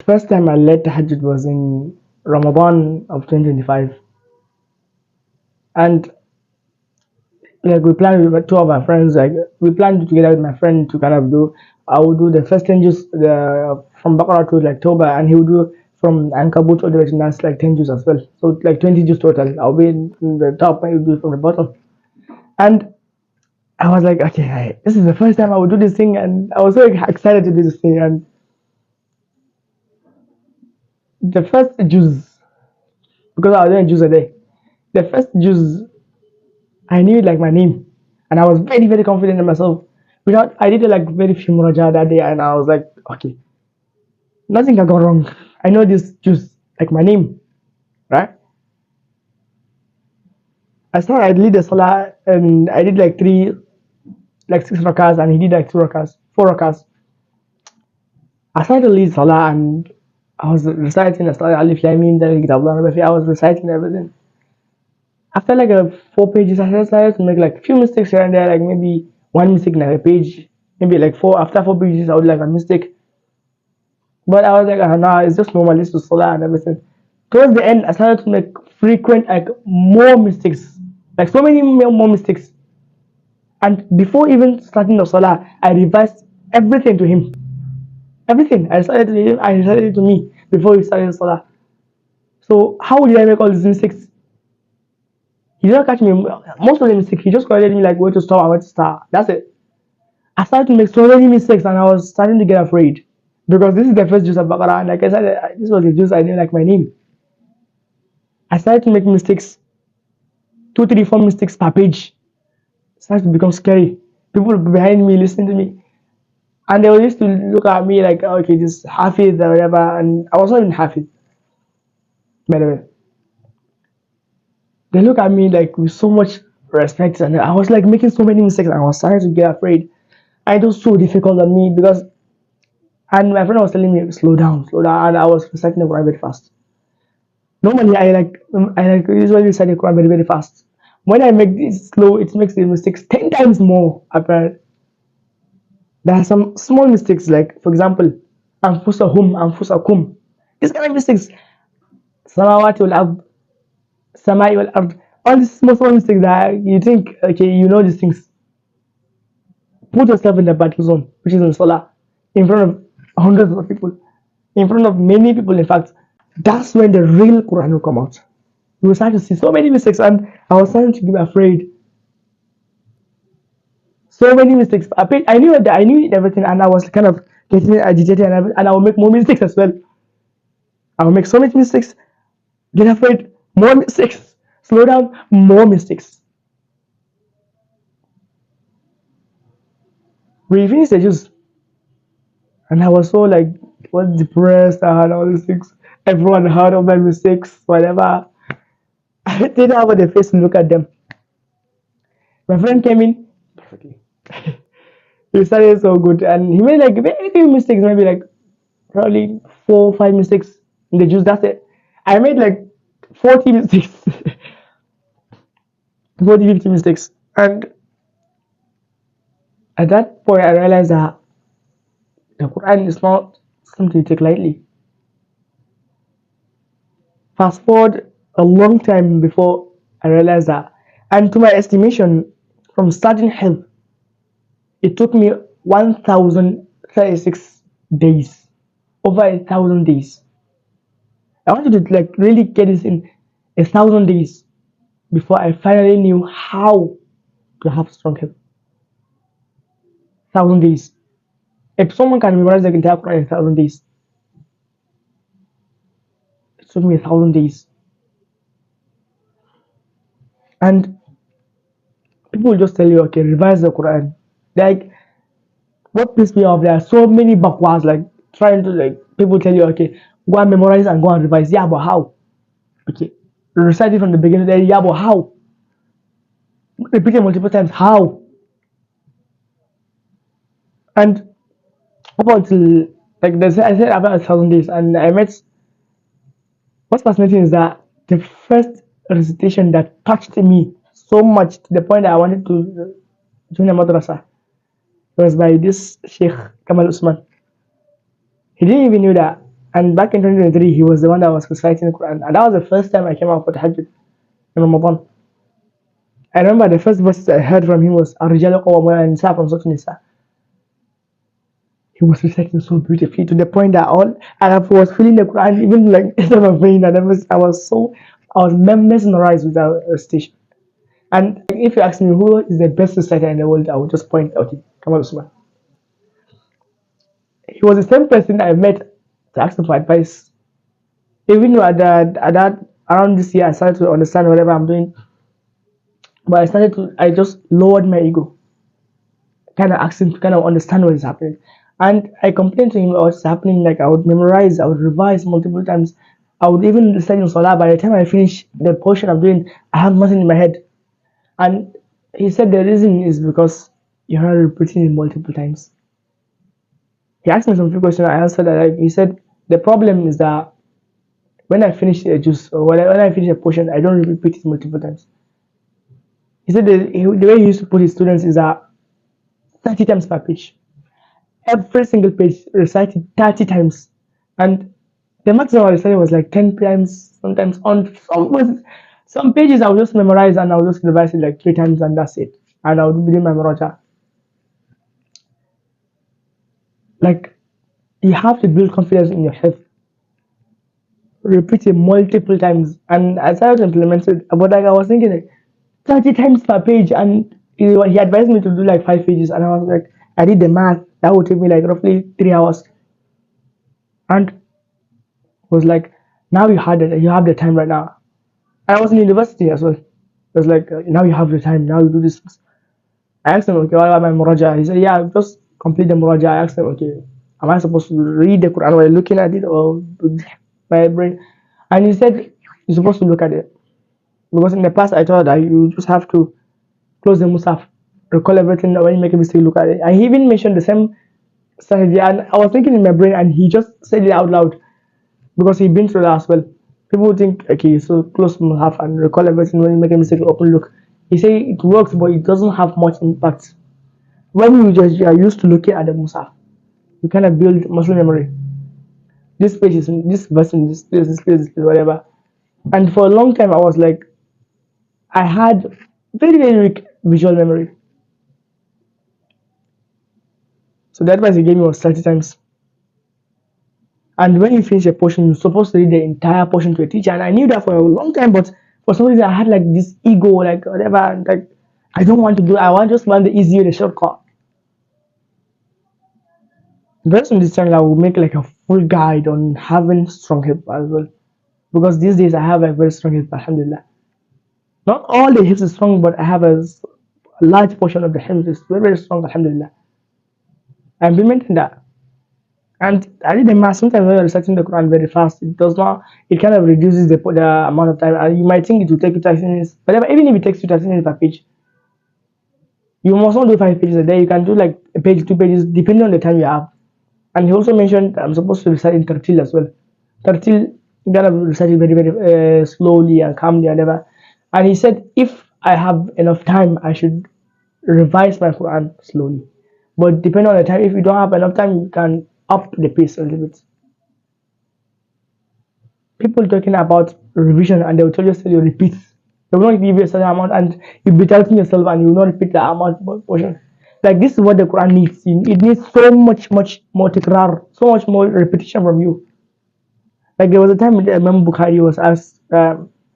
first time I led Tahajjud was in Ramadan of 2025, and like we planned with two of my friends. Like we planned together with my friend to kind of do. I would do the first 10 juice from Baqarah to like Toba, and he would do from Ankabut all the way to Nas like 10 juice as well. So like 20 juice total. I'll be in the top, and he'll do from the bottom. And I was like, okay, this is the first time I would do this thing, and I was so excited to do this thing. And the first juice, because I was doing juice a day, the first juice I knew it like my name, and I was very very confident in myself. Without I did like very few muraja that day, and I was like, okay, nothing can go wrong. I know this juice like my name, right? I started I lead the salah, and I did like three, like 6 rakas, and he did like 2 rakas, 4 rakas. I started to lead salah, and I was reciting. I started Alif Lam Mim, then Kitab Allah Rabbi. I was reciting everything. After like 4 pages, I started to make like few mistakes here and there, like maybe one mistake in like a page, maybe like four. After 4 pages, I would like a mistake. But I was like, nah, it's just normal. It's to salah and everything. Towards the end, I started to make frequent, like more mistakes, like so many more mistakes. And before even starting the salah, I revised everything to him. Everything I started to him, I recited it to me before he started the salah. So how did I make all these mistakes? He didn't catch me. Most of the mistakes, he just corrected me like where to stop and where to start. That's it. I started to make so many mistakes, and I was starting to get afraid because this is the first juice of Baqarah. And like I said, this was the juice I didn't like my name. I started to make mistakes, 2, 3, 4 mistakes per page. It started to become scary. People behind me listening to me, and they used to look at me like, okay, this Hafidh or whatever, and I was not even Hafidh, by the way. They look at me like with so much respect, and I was like making so many mistakes, and I was starting to get afraid. And it was so difficult on me because, and my friend was telling me, slow down, and I was reciting the Quran very fast. Normally, I like usually recite the Quran very very fast. When I make it slow, it makes the mistakes 10 times more apparent. There are some small mistakes, like for example, anfusahum, anfusakum. These kind of mistakes, samawati wal ard, samai wal ard. All these small mistakes that you think, okay, you know these things. Put yourself in the battle zone, which is in Salah, in front of hundreds of people, in front of many people. In fact, that's when the real Quran will come out. You will start to see so many mistakes, and I was starting to be afraid. So many mistakes. I knew that I knew everything, and I was kind of getting agitated, and I will make more mistakes as well. I will make so many mistakes, get afraid, more mistakes, slow down, more mistakes. We finished the juice, and I was so like, was depressed. I had all these things. Everyone heard of my mistakes, whatever. I didn't have the face to look at them. My friend came in perfectly. He started so good, and he made like very few mistakes, maybe like probably 4 or 5 mistakes in the juice. That's it. I made like 40 mistakes, 40, 50 mistakes, and at that point, I realized that the Quran is not something to take lightly. Fast forward a long time before I realized that, and to my estimation, from starting Hifdh, it took me 1,036 days, over 1,000 days. I wanted to like really get this in 1,000 days before I finally knew how to have strong Hifdh. 1,000 days. If someone can memorize the entire Quran in 1,000 days, it took me 1,000 days. And people will just tell you, okay, revise the Quran. Like, what pissed me off, there are so many bakwas, like, trying to, like, people tell you, okay, go and memorize and go and revise. Yeah, but how? Okay, recite it from the beginning. Yeah, but how? Repeat it multiple times. How? And up until, like, I said about 1,000 days, and I met, what's fascinating is that the first recitation that touched me so much to the point that I wanted to join a madrasa was by this Sheikh Kamal Usman. He didn't even know that And back in 2023, he was the one that was reciting the Quran. And that was the first time I came out for Tahajjud in Ramadan. I remember the first verse I heard from him was Ar-Rijalu Qawwamuna 'ala an-Nisa from Surah Nisa. He was reciting so beautifully to the point that all I was feeling the Quran even like instead of praying. And I was mesmerized with that recitation. And if you ask me who is the best reciter in the world, I would just point out Kamal Usman. He was the same person I met to ask him for advice. Even though at that around this year I started to understand whatever I'm doing, but I just lowered my ego, kind of asked him to kind of understand what is happening. And I complained to him about what's happening. Like I would memorize, I would revise multiple times. I would even study in Salah. By the time I finish the portion I'm doing, I have nothing in my head. And he said the reason is because you're not repeating it multiple times. He asked me some few questions. I answered that. Like, he said the problem is that when I finish a juice or when I finish a portion, I don't repeat it multiple times. He said the way he used to put his students is that 30 times per page. Every single page recited 30 times. And the maximum I recited was like 10 times, sometimes on some pages I would just memorize and I would just revise it like 3 times and that's it. And I would be doing my muraja. Like you have to build confidence in your head. Repeat it multiple times. And I started to implement it, but like I was thinking like 30 times per page and he advised me to do like 5 pages and I was like I did the math. That would take me like roughly 3 hours. And was like, now you have the time right now. And I was in university as well. It was like, now you have the time, now you do this. I asked him, okay, what about my muraja? He said, yeah, just complete the muraja. I asked him, okay, am I supposed to read the Quran while looking at it or my brain? And he said, you're supposed to look at it. Because in the past, I thought that you just have to close the Musaf, recall everything, when you make a mistake, look at it. And he even mentioned the same strategy. And I was thinking in my brain, and he just said it out loud because he'd been through that as well. People think, okay, so close half and recall everything when you make a mistake, open look. He say it works, but it doesn't have much impact. When you are used to looking at the Musaf, you kind of build muscle memory. This page is in this verse in this place, whatever. And for a long time, I was like, I had very, very weak visual memory. So the advice he gave me was 30 times. And when you finish a portion, you're supposed to read the entire portion to a teacher. And I knew that for a long time, but for some reason I had like this ego, like whatever, like I don't want to do. I want just want the easy, the shortcut. Very soon this channel I will make like a full guide on having strong hip as well, because these days I have a very strong hip, alhamdulillah. Not all the hips is strong, but I have a large portion of the hips is very, very strong, alhamdulillah. I implemented that. And I did the math. Sometimes when you're reciting the Quran very fast, it does not. It kind of reduces the amount of time. And you might think it will take you 30 minutes, but even if it takes you 30 minutes per page, you must not do 5 pages a day. You can do like a page, 2 pages, depending on the time you have. And he also mentioned I'm supposed to recite in tartil as well. Tartil, you gotta recite it very, very slowly and calmly and whatever. And he said if I have enough time, I should revise my Quran slowly. But depending on the time, if you don't have enough time, you can up the pace a little bit. People talking about revision and they will tell you repeat. They will not give you a certain amount and you'll be telling yourself and you will not repeat the amount portion. Like this is what the Quran needs. It needs so much more tikrar, so much more repetition from you. Like there was a time Imam Bukhari was asked,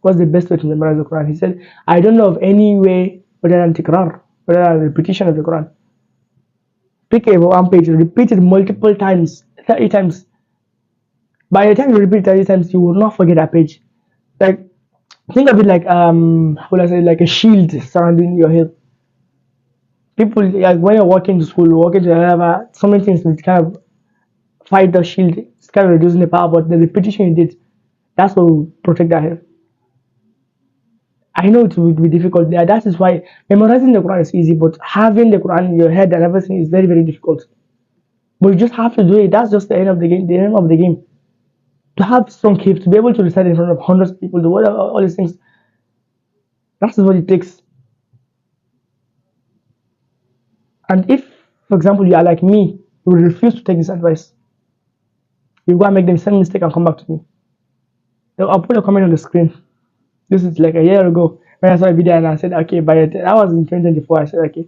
what's the best way to memorize the Quran? He said, I don't know of any way other than tikrar, other than repetition of the Quran. Pick a one page, repeat it multiple times, 30 times. By the time you repeat 30 times, you will not forget that page. Like think of it like how would I say, like a shield surrounding your head. People like when you're walking to school, walking to whatever, so many things will kind of fight the shield. It's kind of reducing the power, but the repetition you did, that's what will protect that head. I know it will be difficult. Yeah, that is why memorizing the Quran is easy, but having the Quran in your head and everything is very, very difficult. But you just have to do it. That's just the end of the game. The end of the game. To have strong hips, to be able to recite in front of hundreds of people, do all these things. That's what it takes. And if, for example, you are like me, you will refuse to take this advice. You go and make the same mistake and come back to me. So I'll put a comment on the screen. This is like a year ago when I saw a video and I said, okay, I was in 2024. I said, okay,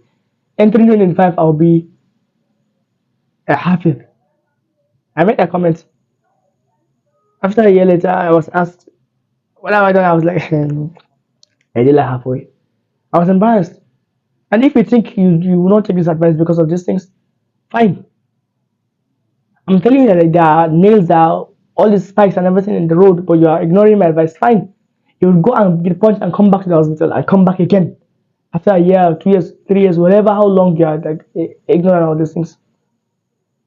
in 2025, I'll be a happy. I made a comment. After a year later, I was asked, what have I done? I was like, I did like halfway. I was embarrassed. And if you think you will not take this advice because of these things, fine. I'm telling you that like, there are nails, there are all these spikes and everything in the road, but you are ignoring my advice, fine. You will go and get punched and come back to the hospital and come back again. After a year, 2 years, 3 years, whatever, how long you are like ignorant of all these things,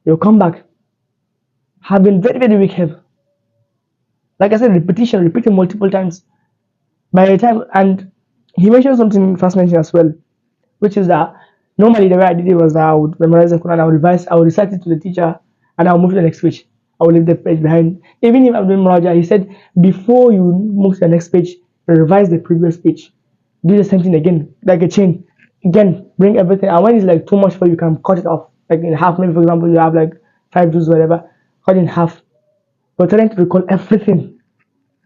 you'll come back. Have been very, very weak health. Like I said, repetition, repeating multiple times. By the time, and he mentioned something fascinating as well, which is that normally the way I did it was that I would memorize the Quran, I would revise, I would recite it to the teacher, and I'll move to the next page. I will leave the page behind. Even if I'm doing Muraja, he said before you move to the next page, revise the previous page. Do the same thing again, like a chain. Again, bring everything. And when it's like too much for you, can cut it off. Like in half, maybe for example, you have like 5 juz, whatever, cut in half. But trying to recall everything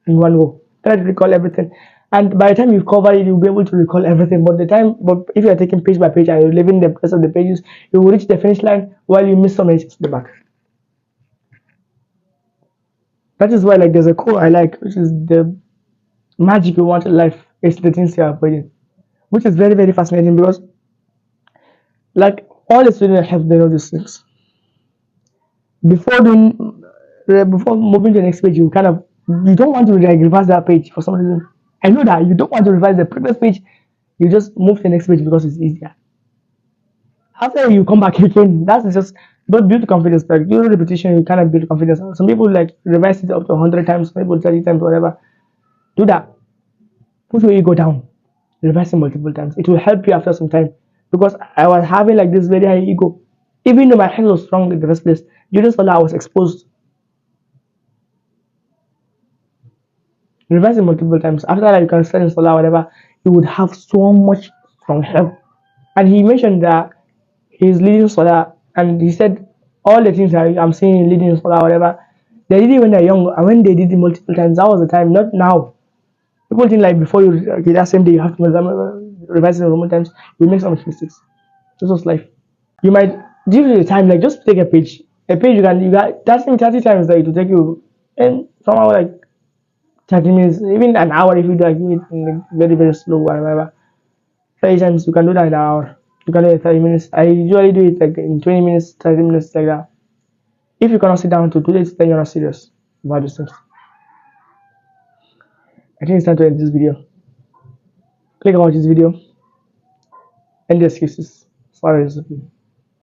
in one go. Try to recall everything. And by the time you've covered it, you'll be able to recall everything. But if you're taking page by page and you're leaving the rest of the pages, you will reach the finish line while you miss some pages at the back. That is why, like, there's a quote I like, which is the magic you want in life is the things you are avoiding, which is very, very fascinating because, like, all the students have they know these things. Before doing, before moving to the next page, you don't want to like reverse that page for some reason. I know that you don't want to revise the previous page. You just move to the next page because it's easier. After you come back again, that's just don't build confidence. Like during repetition, you kind of build confidence. Some people like revise it up to 100 times, some people 30 times, whatever. Do that. Put your ego down. Revise it multiple times. It will help you after some time. Because I was having like this very high ego. Even though my head was strong in the first place, during Salah I was exposed. Revise it multiple times. After that, you can start in Salah, whatever. You would have so much strong help. And he mentioned that he's leading Salah, and he said all the things that I'm seeing leading Salah, whatever, they did it when they're young, and when they did it multiple times, that was the time, not now. People think like before you okay, that same day you have to revise it multiple times, you make so much mistakes. This was life. You might give you the time, like just take a page. A page you got that's 30 times that it will take you and somehow like 30 minutes, even an hour if you do like do it in very, very slow, whatever. 30 times you can do that in an hour. You can do it in 30 minutes. I usually do it like in 20 minutes, 30 minutes, like that. If you cannot sit down to do it, then you're not serious about these things. I think it's time to end this video. Click on this video, end the excuses. Sorry,